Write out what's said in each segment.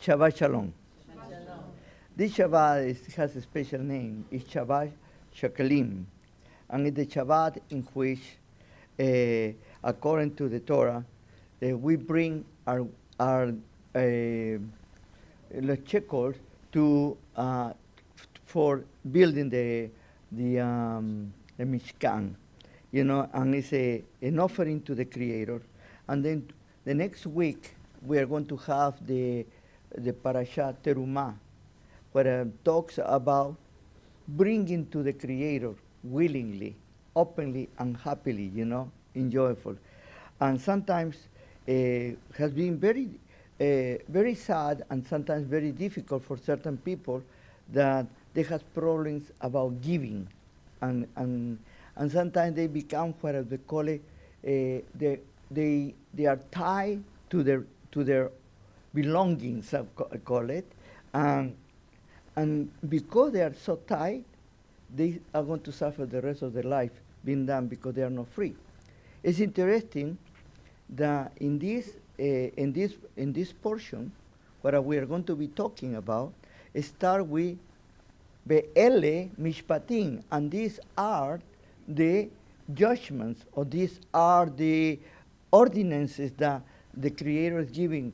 Shabbat Shalom. This Shabbat has a special name. It's Shabbat Shekalim. And it's the Shabbat in which, according to the Torah, we bring our shekels to for building the Mishkan, and it's an offering to the Creator. And then the next week we are going to have the parasha Terumah, where it talks about bringing to the Creator willingly, openly, and happily, enjoyable. And sometimes has been very sad and sometimes very difficult for certain people that they have problems about giving, and sometimes they become what they call it. They are tied to their belongings, I call it, and because they are so tied, they are going to suffer the rest of their life being done because they are not free. It's interesting that in this portion, what we are going to be talking about, start with Be'ele Mishpatim, and these are the judgments, or these are the ordinances that the Creator is giving,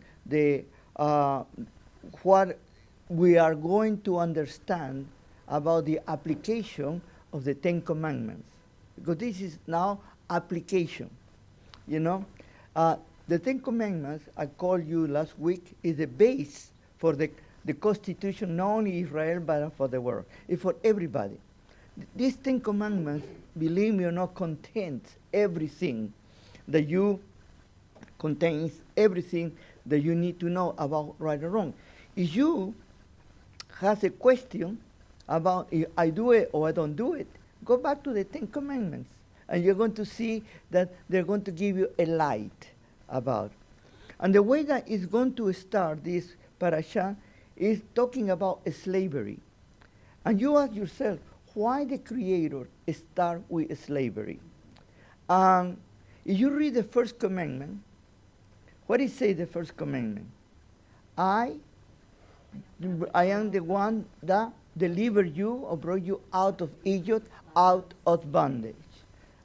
what we are going to understand about the application of the Ten Commandments. Because this is now application, The Ten Commandments, I called you last week, is the base for the Constitution, not only Israel, but for the world. It's for everybody. These Ten Commandments, believe me or not, contains everything that contains everything that you need to know about right or wrong. If you have a question about if I do it or I don't do it, go back to the Ten Commandments, and you're going to see that they're going to give you a light about. And the way that it's going to start this parasha is talking about slavery. And you ask yourself, why the Creator start with slavery? If you read the first commandment, what it say the first commandment? I am the one that delivered you or brought you out of Egypt, out of bondage,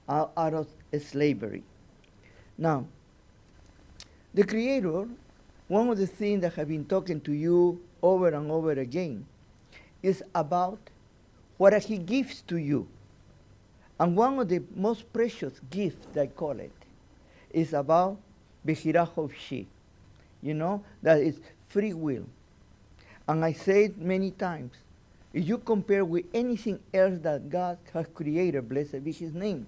out of slavery. Now, the Creator, one of the things that I've been talking to you over and over again is about what He gives to you. And one of the most precious gifts, I call it, is about Bechirah Chofshi. That is free will. And I say it many times, if you compare with anything else that God has created, blessed be His name,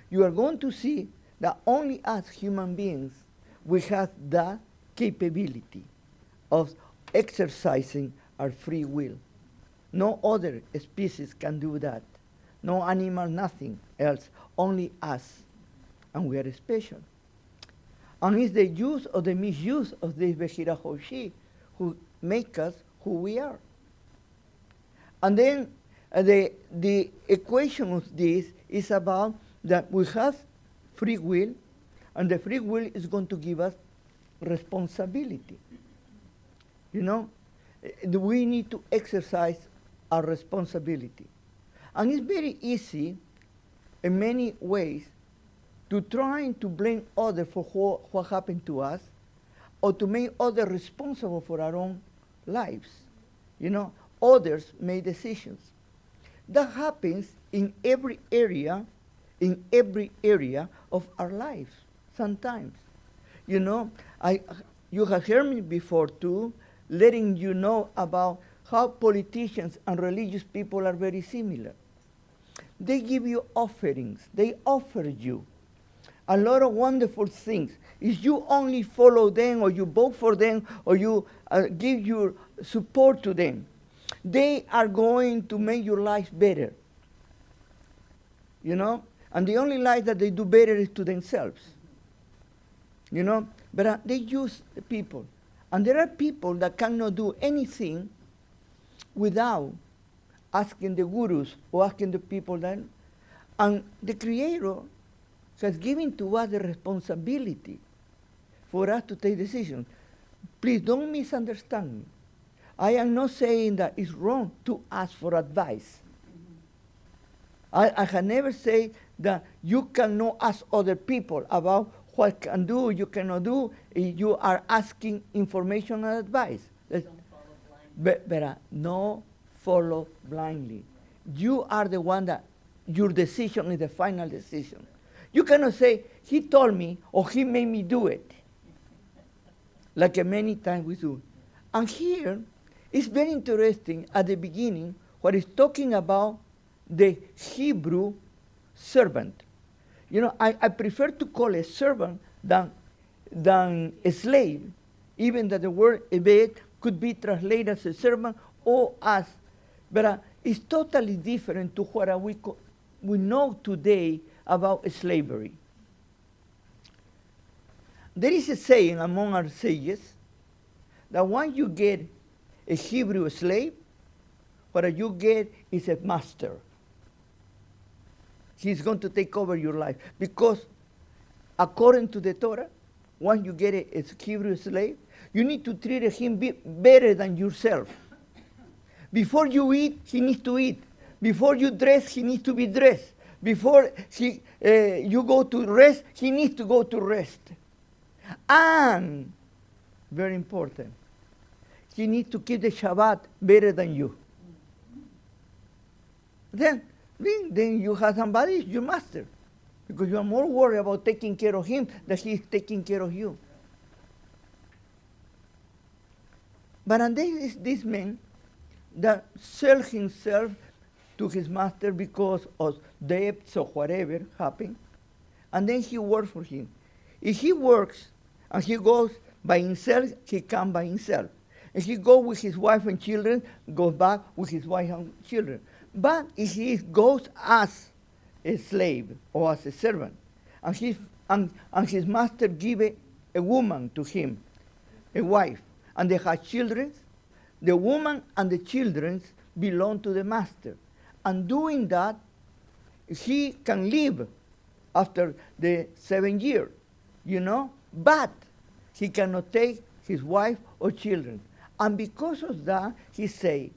you are going to see that only us human beings, we have that capability of exercising our free will. No other species can do that. No animal, nothing else, only us. And we are special. And it's the use or the misuse of this Bechirah Chofshi who make us who we are. And then the equation of this is about that we have free will, and the free will is going to give us responsibility. We need to exercise our responsibility. And it's very easy, in many ways, to try to blame others for what happened to us, or to make others responsible for our own lives. Others make decisions. That happens in every area of our lives sometimes. You have heard me before too, letting you know about how politicians and religious people are very similar. They give you offerings. They offer you a lot of wonderful things. If you only follow them, or you vote for them, or you give your support to them, they are going to make your life better. And the only life that they do better is to themselves. But they use the people. And there are people that cannot do anything without asking the gurus or asking the people that. And the Creator has given to us the responsibility for us to take decisions. Please don't misunderstand me. I am not saying that it's wrong to ask for advice. I have never said that you cannot ask other people about what can do, you cannot do, if you are asking information and advice. Don't follow blindly. But no follow blindly. You are the one that your decision is the final decision. You cannot say, he told me or he made me do it, like many times we do. And here, it's very interesting at the beginning, what is talking about the Hebrew servant. You know, I prefer to call a servant than a slave, even that the word ebed could be translated as a servant or as, but it's totally different to what we know today about slavery. There is a saying among our sages that when you get a Hebrew slave, what you get is a master. He's going to take over your life. Because according to the Torah, when you get a Hebrew slave, you need to treat him better than yourself. Before you eat, he needs to eat. Before you dress, he needs to be dressed. Before you go to rest, he needs to go to rest. And, very important, he needs to keep the Shabbat better than you. Then you have somebody, your master, because you are more worried about taking care of him than he is taking care of you. But and there is this man that sell himself to his master because of debts or whatever happened, and then he works for him. If he works and he goes by himself, he comes by himself. If he goes with his wife and children, goes back with his wife and children. But if he goes as a slave or as a servant, and his master give a woman to him, a wife, and they have children, the woman and the children belong to the master. And doing that, he can live after the 7 years, but he cannot take his wife or children. And because of that, he say,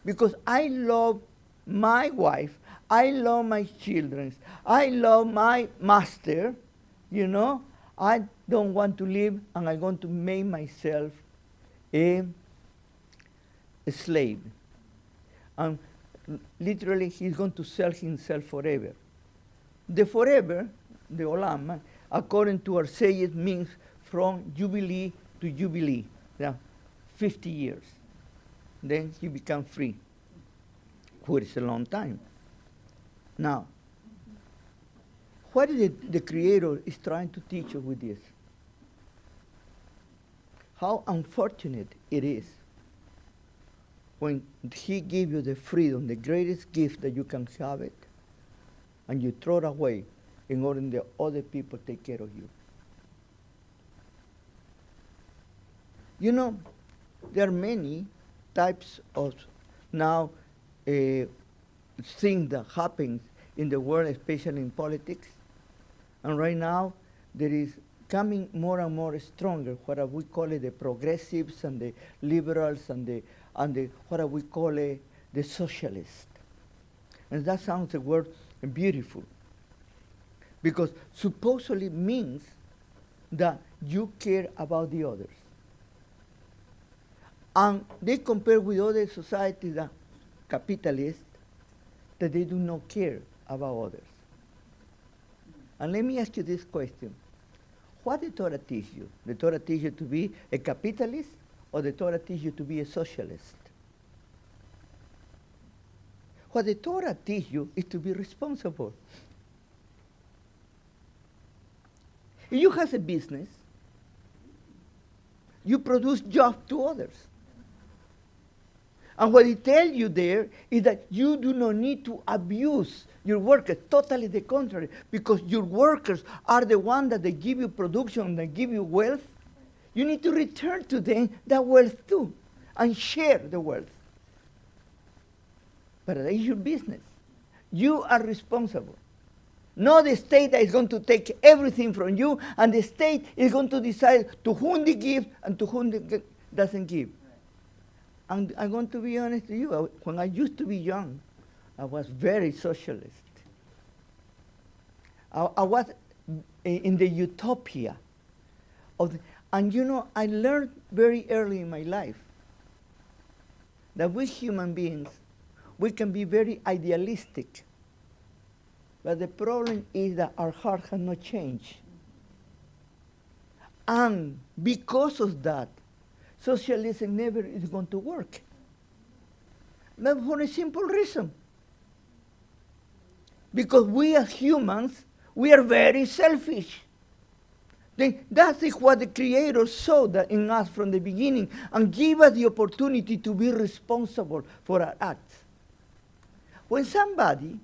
because I love my wife, I love my children, I love my master, I don't want to live, and I'm going to make myself a slave. And literally, he's going to sell himself forever. The forever, the olam, according to our sages, means from jubilee to jubilee, 50 years. Then he becomes free, which is a long time. Now, what is the Creator is trying to teach us with this? How unfortunate it is when he gives you the freedom, the greatest gift that you can have it, and you throw it away in order that other people take care of you. There are many types of now things that happen in the world, especially in politics. And right now, there is coming more and more stronger what we call it the progressives and the liberals and the what we call it the socialists. And that sounds a word beautiful, because supposedly means that you care about the others. And they compare with other societies that capitalist, that they do not care about others. And let me ask you this question. What did Torah teach you? The Torah teach you to be a capitalist, or the Torah teach you to be a socialist? What the Torah teach you is to be responsible. If you have a business, you produce jobs to others. And what it tells you there is that you do not need to abuse your workers. Totally the contrary, because your workers are the ones that they give you production, they give you wealth. You need to return to them that wealth too, and share the wealth. But that is your business. You are responsible. Not the state that is going to take everything from you, and the state is going to decide to whom they give and to whom doesn't give. And I'm going to be honest with you. When I used to be young, I was very socialist. I was in the utopia and you know, I learned very early in my life that we human beings, we can be very idealistic. But the problem is that our heart has not changed. And because of that, socialism never is going to work. But for a simple reason. Because we as humans, we are very selfish. Then that is what the Creator saw that in us from the beginning and gave us the opportunity to be responsible for our acts. When somebody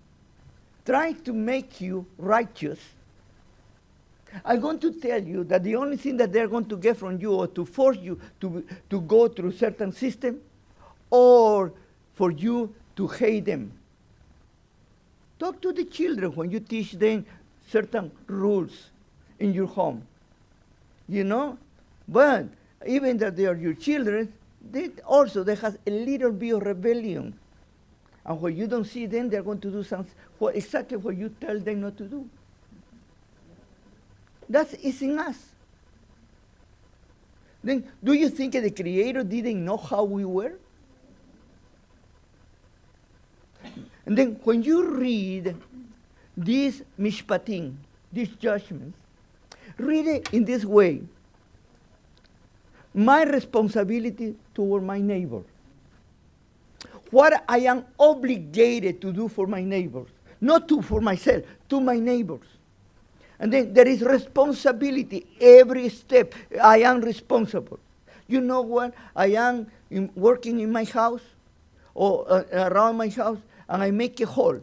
tries to make you righteous, I'm going to tell you that the only thing that they're going to get from you or to force you to go through certain system or for you to hate them. Talk to the children when you teach them certain rules in your home. You know? But even that they are your children, they have a little bit of rebellion. And when you don't see them, they're going to do something exactly what you tell them not to do. That is in us. Then, do you think the Creator didn't know how we were? And then, when you read these Mishpatim, these judgments, read it in this way. My responsibility toward my neighbor. What I am obligated to do for my neighbors. Not for myself, to my neighbors. And then there is responsibility. Every step, I am responsible. You know what? I am working in my house or around my house, and I make a hole.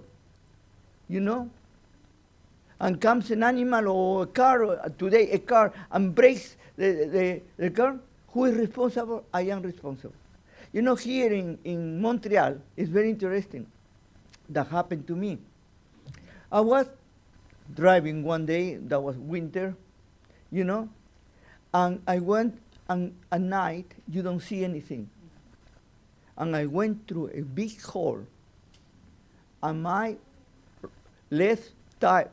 You know? And comes an animal or a car, today a car, and breaks the car. Who is responsible? I am responsible. You know, here in Montreal, it's very interesting. That happened to me. I was driving one day, that was winter, you know, and I went, and at night, you don't see anything. And I went through a big hole, and my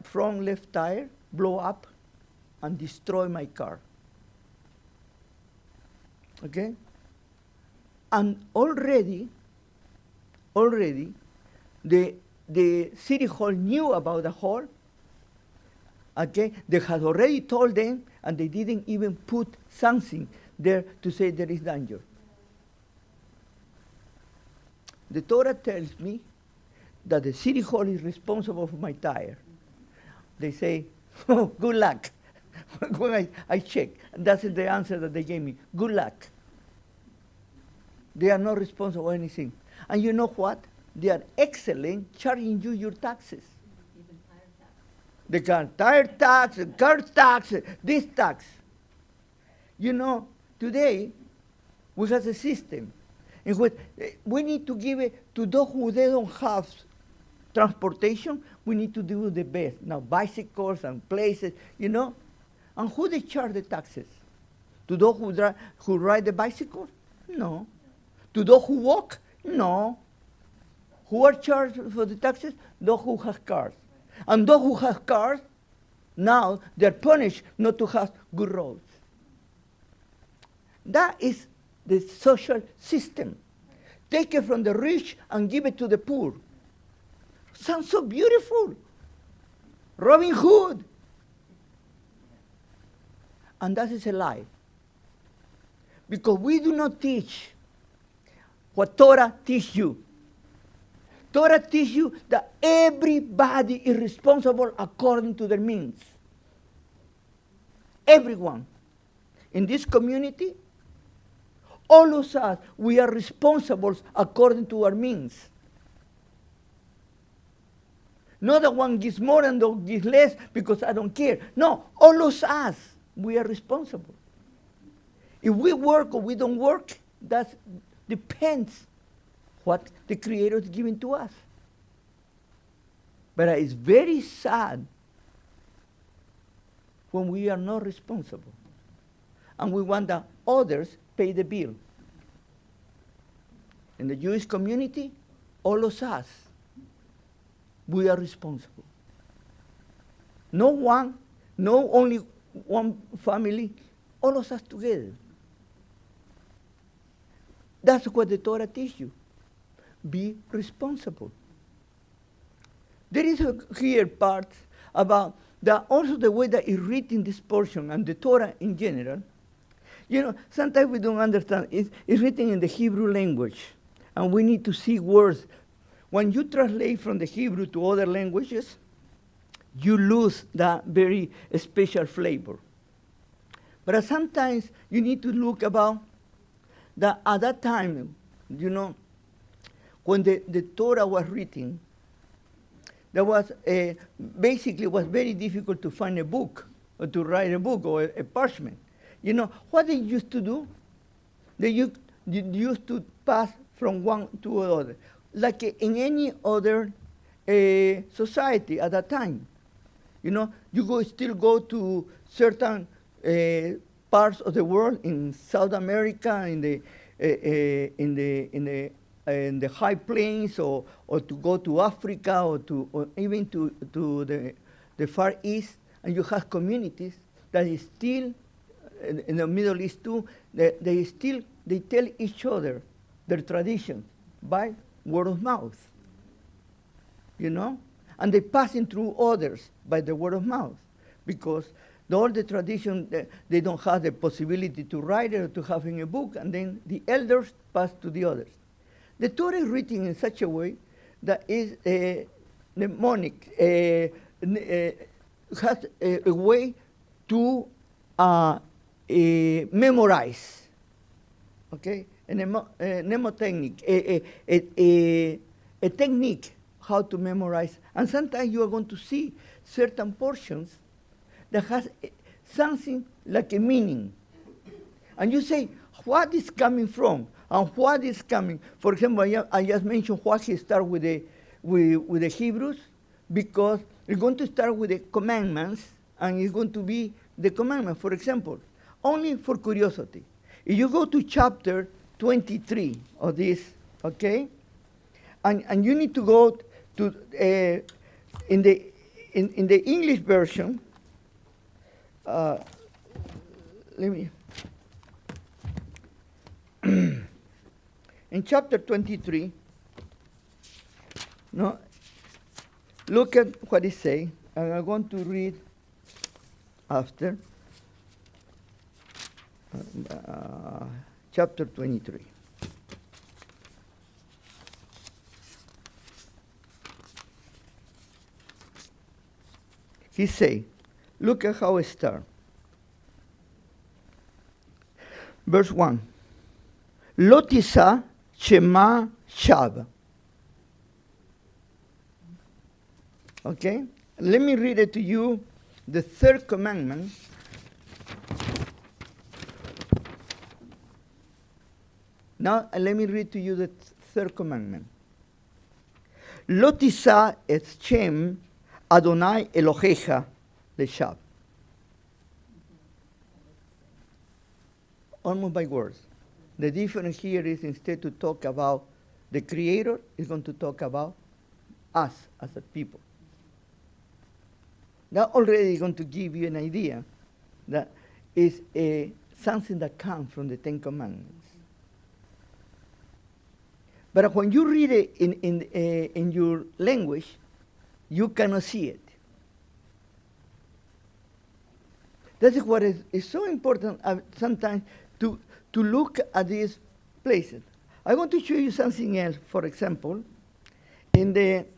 front left tire blew up and destroyed my car. Okay? And already, the city hall knew about the hole. Okay? They had already told them, and they didn't even put something there to say there is danger. The Torah tells me that the city hall is responsible for my tire. They say, oh, good luck. When I check, that's the answer that they gave me. Good luck. They are not responsible for anything. And you know what? They are excellent charging you your taxes. Even tire tax. They can tire tax, car tax, this tax. You know, today we have a system in which we need to give it to those who they don't have transportation. We need to do the best. Now, bicycles and places, you know. And who they charge the taxes? To those who ride the bicycle? No. To those who walk? No. Who are charged for the taxes? Those who have cars. And those who have cars, now they're punished not to have good roads. That is the social system. Take it from the rich and give it to the poor. Sounds so beautiful. Robin Hood. And that is a lie. Because we do not teach what Torah teaches you. Torah teaches you that everybody is responsible according to their means. Everyone. In this community, all of us, we are responsible according to our means. Not that one gives more and the one gives less because I don't care. No, all of us, we are responsible. If we work or we don't work, that depends what the Creator is giving to us. But it's very sad when we are not responsible. And we want that others pay the bill. In the Jewish community, all of us, we are responsible. No one, no only one family, all of us together. That's what the Torah teaches you. Be responsible. There is here part about also the way that it's written this portion and the Torah in general. You know, sometimes we don't understand. It's written in the Hebrew language, and we need to see words. When you translate from the Hebrew to other languages, you lose that very special flavor. But sometimes you need to look about that at that time, you know, when the Torah was written, there was basically was very difficult to find a book or to write a book or a parchment. You know, what they used to do? They used to pass from one to another, like in any other society at that time. You know, you still go to certain parts of the world in South America, in the high plains, or to go to Africa, or even to the Far East, and you have communities that is still in the Middle East too. They tell each other their traditions by word of mouth. You know, and they pass it through others by the word of mouth, because all the tradition, they don't have the possibility to write it or to have in a book, and then the elders pass to the others. The Torah is written in such a way that is mnemonic, has a way to memorize, okay? A mnemotechnic, a technique how to memorize. And sometimes you are going to see certain portions that has something like a meaning. And you say, what is coming from? And what is coming? For example, I just mentioned why he started with the Hebrews, because it's going to start with the commandments, and it's going to be the commandment. For example, only for curiosity, if you go to chapter 23 of this, okay, and you need to go to in the English version. Let me. In chapter 23, no, look at what it says, and I'm going to read after chapter 23. He say, look at how it starts. Verse 1. Lo tisa shema shav. Okay? Let me read it to you, the third commandment. Now, let me read to you the third commandment. Lo tisa et Shem Adonai Elohecha leshav. Almost by words. The difference here is, instead to talk about the Creator, is going to talk about us as a people. That already is going to give you an idea that is something that comes from the Ten Commandments. But when you read it in your language, you cannot see it. That is what is so important sometimes to look at these places. I want to show you something else. For example, in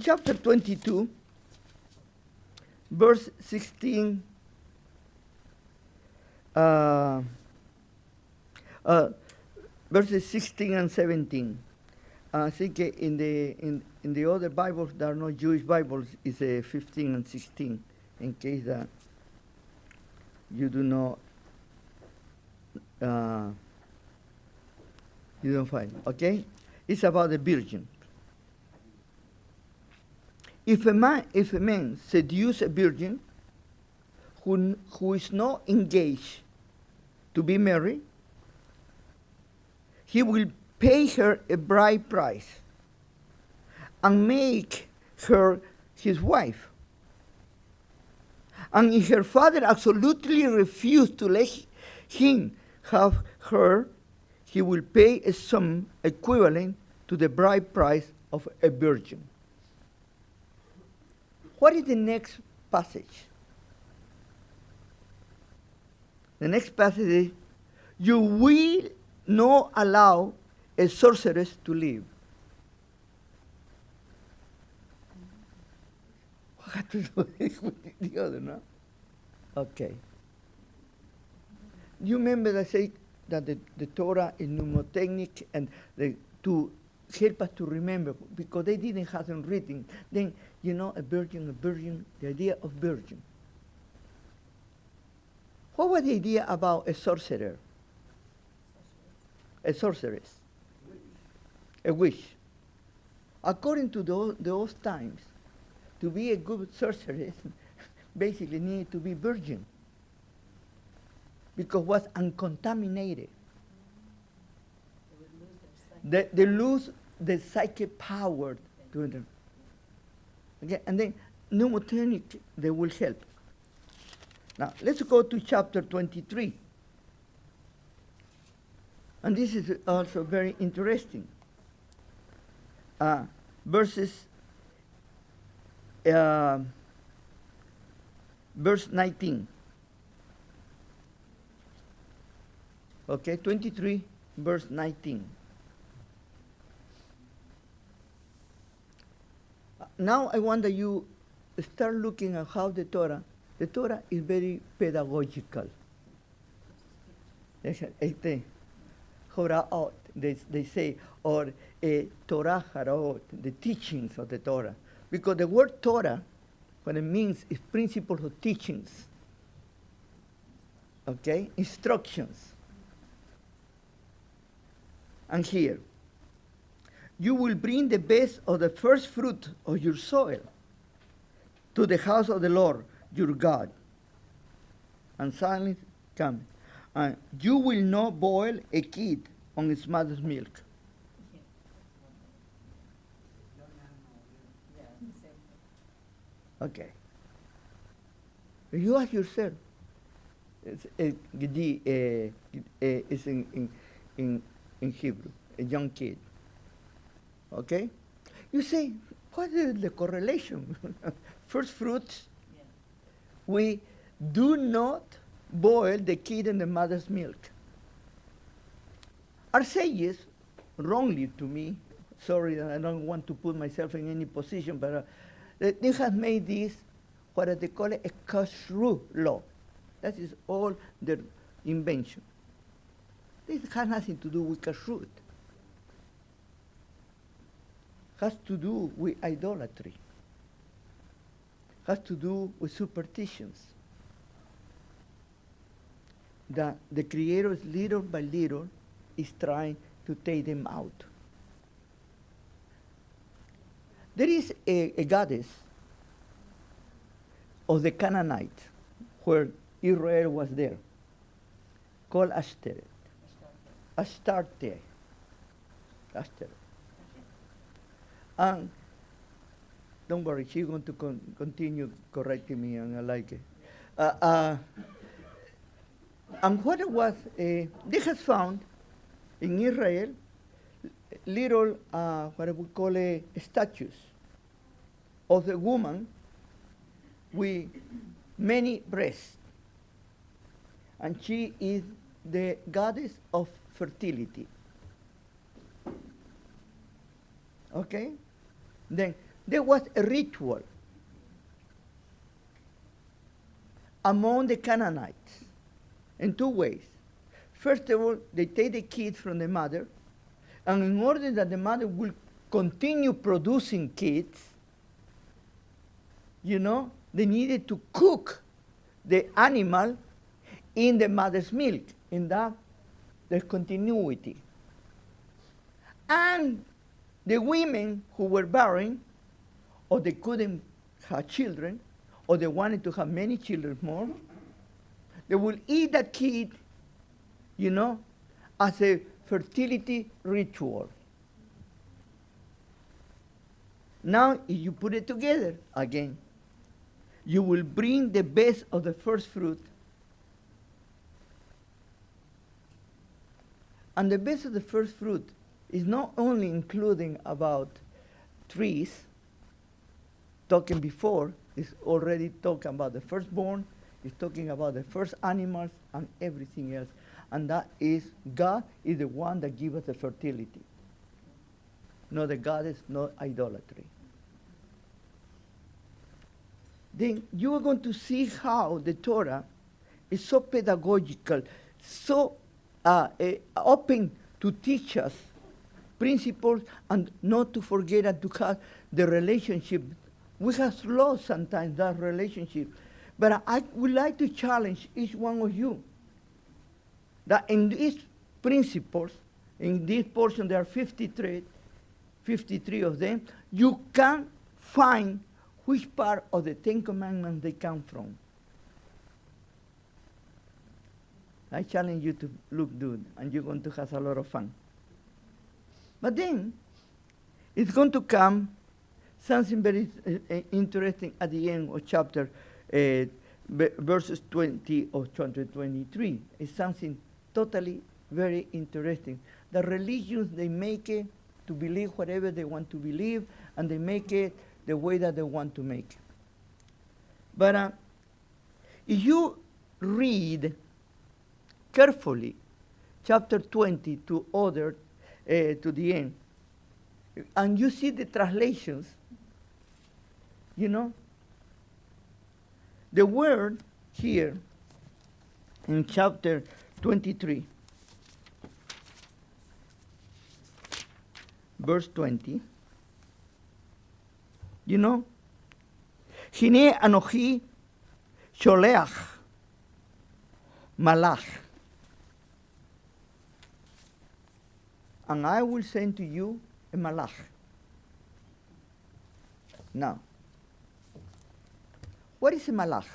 chapter 22, verse 16, verses 16 and 17. I think in the other Bibles, there are no Jewish Bibles, it's 15 and 16, in case that you do not, you don't find, okay? It's about the virgin. If a man seduce a virgin who is not engaged to be married, he will pay her a bride price and make her his wife. And if her father absolutely refused to let him have her, he will pay a sum equivalent to the bride price of a virgin. What is the next passage? The next passage is, you will not allow a sorceress to live. What have to do with the other, no? Okay. You remember that I say that the Torah is mnemotechnic and to help us to remember, because they didn't have them written. Then, a virgin, the idea of virgin. What was the idea about a sorcerer? A sorceress. A witch. According to those times, to be a good sorceress, basically needed to be virgin, because was uncontaminated. They lose the psychic power to enter. Okay, and then mnemotechnic, they will help. Now, let's go to chapter 23. And this is also very interesting. Verse 19. Okay, 23, verse 19. Now I want that you start looking at how the Torah is very pedagogical. Horaot, they say, or Torah Haraot, the teachings of the Torah. Because the word Torah, what it means is principles of teachings. Okay? Instructions. And here, you will bring the best of the first fruit of your soil to the house of the Lord your God. And silence comes. And you will not boil a kid on its mother's milk. Okay. You ask yourself, it's in Hebrew, a young kid. Okay? You say, what is the correlation? First fruits, we do not boil the kid in the mother's milk. Our sages, wrongly to me, sorry, I don't want to put myself in any position, but they have made this, what they call it, a kashrut law. That is all their invention. This has nothing to do with kashrut. Has to do with idolatry. Has to do with superstitions. That the Creator, little by little, is trying to take them out. There is a goddess of the Canaanites, where Israel was there, called Ashtoreth. Astarte. Ashtoreth. And don't worry, she's going to continue correcting me, and I like it. And what it was, they have found in Israel little, what we call statues of the woman with many breasts. And she is the goddess of fertility. Okay? Then there was a ritual among the Canaanites in two ways. First of all, they take the kid from the mother, and in order that the mother will continue producing kids, they needed to cook the animal in the mother's milk, in that there's continuity. And the women who were barren or they couldn't have children, or they wanted to have many children more, they will eat that kid, as a fertility ritual. Now, if you put it together again, you will bring the best of the first fruit. And the best of the first fruit is not only including about trees, talking before, is already talking about the firstborn, it's talking about the first animals and everything else. And that is, God is the one that gives us the fertility. No, the God is not idolatry. Then you are going to see how the Torah is so pedagogical, so open to teach us principles and not to forget and to have the relationship. We have lost sometimes that relationship. But I would like to challenge each one of you that in these principles, in this portion, there are 53 of them, you can find which part of the Ten Commandments they come from. I challenge you to look good, and you're going to have a lot of fun. But then, it's going to come something very interesting at the end of chapter, verses 20 of chapter 23. It's something totally very interesting. The religions, they make it to believe whatever they want to believe, and they make it the way that they want to make it. But if you read carefully chapter 20 to the end, and you see the translations, the word here in chapter 23, verse 20, Hine Anochi Sholeach Malach, and I will send to you a malach. Now, what is a malach?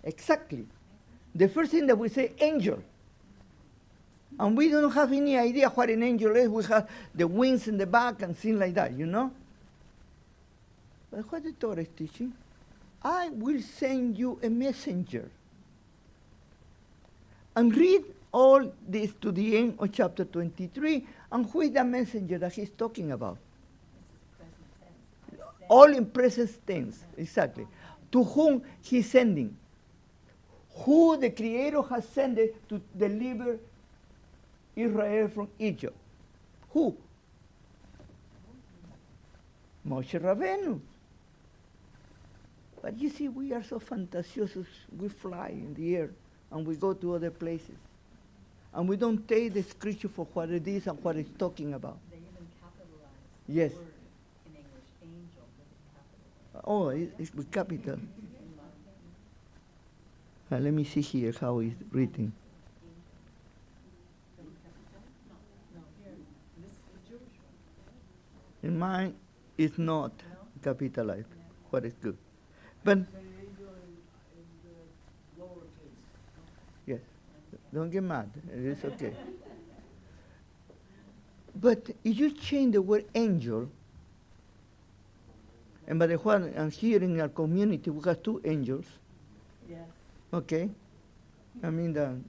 Exactly. The first thing that we say, angel. And we don't have any idea what an angel is. We have the wings in the back and things like that, But what the Torah is teaching? I will send you a messenger. And read all this to the end of chapter 23, and who is the messenger that he's talking about? All in present tense, exactly. To whom he's sending. Who the Creator has sent to deliver Israel from Egypt. Who? Moshe Rabbeinu. But you see, we are so fantasious. We fly in the air and we go to other places. And we don't take the scripture for what it is and what it's talking about. They even capitalize Yes. the word in English, angel, with a capital. Oh, it's with capital. Let me see here how it's written. No, here, this is the Jewish one. In mine, it's not capitalized. What is good. But yes, don't get mad. It's okay. But if you change the word angel, and by the way, and here in our community we have two angels. Yes. Okay, I mean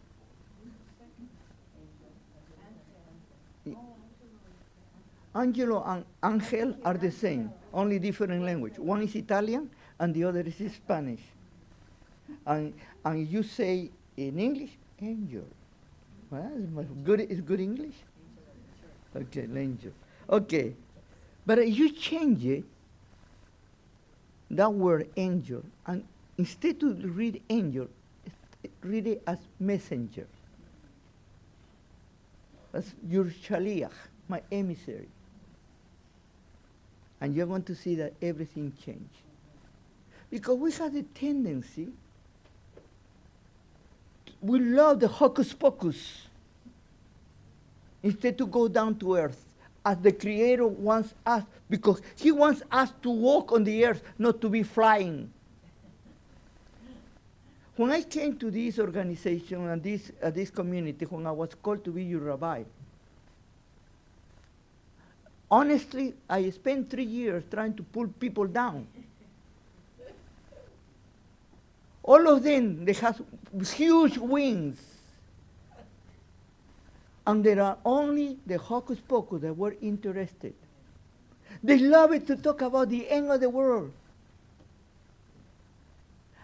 Angelo and Angel are the same, only different language. One is Italian and the other is Spanish. And you say in English, angel. Well, it's good English? Okay, angel. Okay, but if you change it, that word angel, and instead to read angel, read it as messenger. As your shaliach, my emissary. And you're going to see that everything changed. Because we have a tendency, we love the hocus pocus. instead to go down to earth as the Creator wants us, because He wants us to walk on the earth, not to be flying. When I came to this organization and this community, when I was called to be your rabbi, honestly, I spent 3 years trying to pull people down. All of them, they have huge wings. And there are only the hocus pocus that were interested. They love it to talk about the end of the world.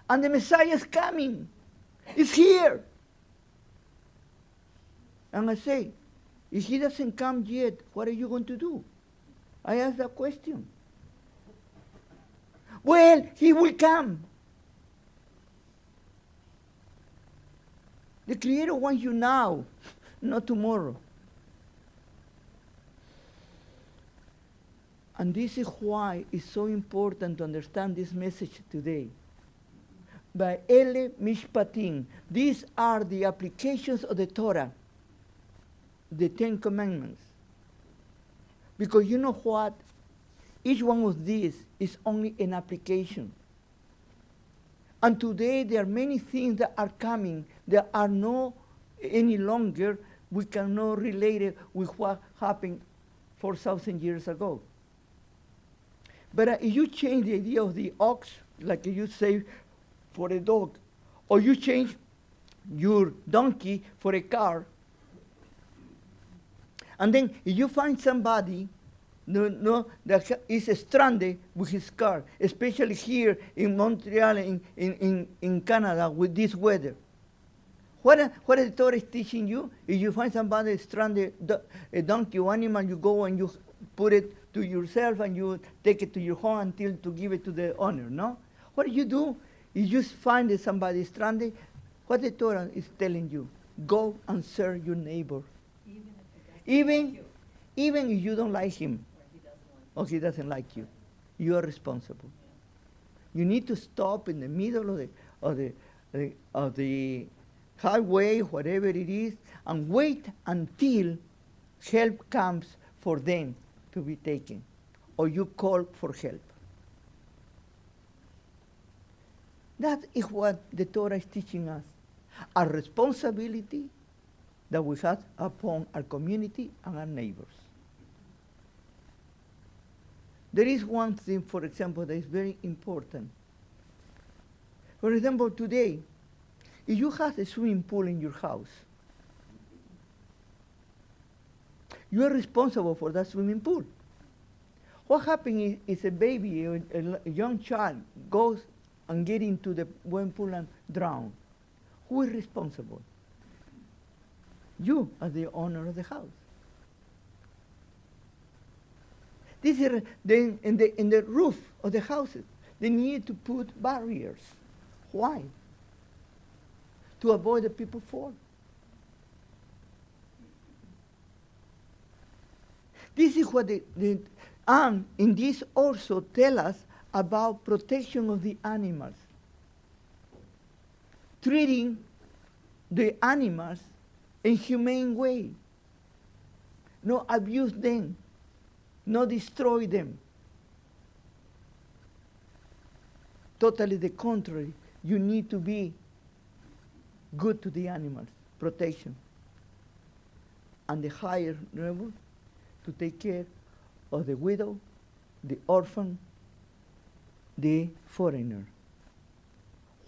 And the Messiah is coming. It's here. And I say, if he doesn't come yet, what are you going to do? I ask that question. Well, he will come. The Creator wants you now, not tomorrow. And this is why it's so important to understand this message today. By Ele Mishpatim, these are the applications of the Torah, the 10 Commandments. Because you know what? Each one of these is only an application. And today there are many things that are coming that are no any longer, we cannot relate it with what happened 4,000 years ago. But if you change the idea of the ox, like you say, for a dog, or you change your donkey for a car, and then if you find somebody that is stranded with his car, especially here in Montreal, in Canada, with this weather, what the Torah is teaching you? If you find somebody stranded, a donkey or animal, you go and you put it to yourself and you take it to your home until to give it to the owner, no? What do? You just find somebody stranded. What the Torah is telling you, go and serve your neighbor. Even if you don't like him, or he doesn't like you, you are responsible. You need to stop in the middle of the highway, whatever it is, and wait until help comes for them to be taken, or you call for help. That is what the Torah is teaching us, a responsibility that we have upon our community and our neighbors. There is one thing, for example, that is very important. For example, today, if you have a swimming pool in your house, you are responsible for that swimming pool. What happens is a baby, a young child, goes and get into the swimming pool and drown. Who is responsible? You, as the owner of the house. This is in the roof of the houses. They need to put barriers. Why? To avoid the people fall. This is what and in this also tell us about protection of the animals. Treating the animals in humane way. No abuse them, no destroy them. Totally the contrary. You need to be good to the animals, protection. And the higher level, to take care of the widow, the orphan, the foreigner.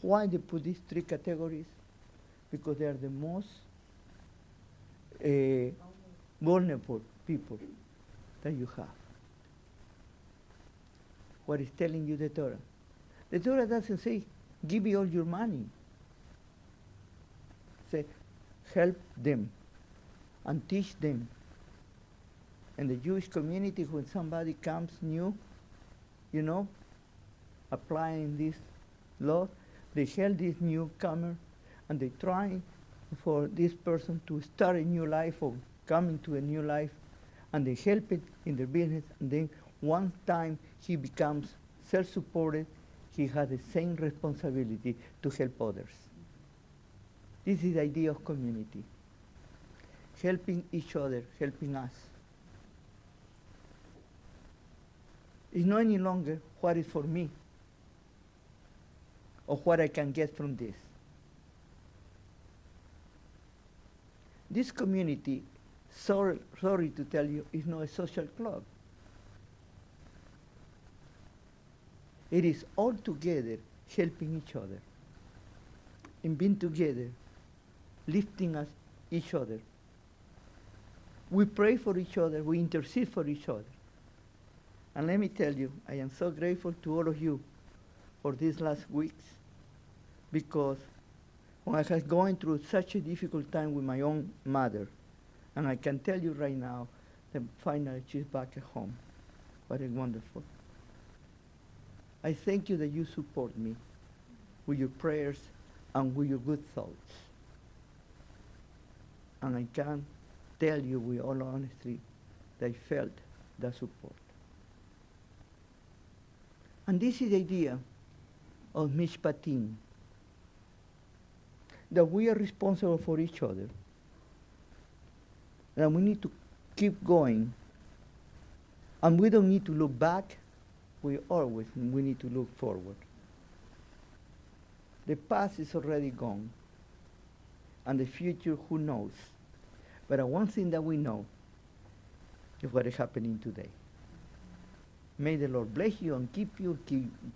Why they put these 3 categories? Because they are the most vulnerable people that you have. What is telling you the Torah? The Torah doesn't say, give me all your money. Say, help them and teach them. In the Jewish community, when somebody comes new, applying this law, they help this newcomer and they try for this person to start a new life or come into a new life, and they help it in their business, and then one time he becomes self-supported, he has the same responsibility to help others. This is the idea of community. helping each other, helping us. It's not any longer what is for me or what I can get from this. This community, sorry to tell you, is not a social club. It is all together helping each other and being together, lifting us each other. We pray for each other, we intercede for each other. And let me tell you, I am so grateful to all of you for these last weeks, because when I was going through such a difficult time with my own mother, and I can tell you right now that finally she's back at home. What a wonderful. I thank you that you support me with your prayers and with your good thoughts. And I can tell you with all honesty that I felt that support. And this is the idea of Mishpatim, that we are responsible for each other, that we need to keep going, and we don't need to look back, we need to look forward. The past is already gone, and the future, who knows? But one thing that we know is what is happening today. May the Lord bless you and keep you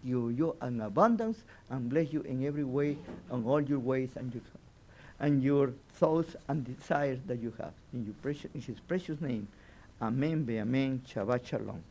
you in abundance, and bless you in every way, on all your ways and your thoughts and desires that you have. In His precious name, Amen, be Amen, Shabbat Shalom.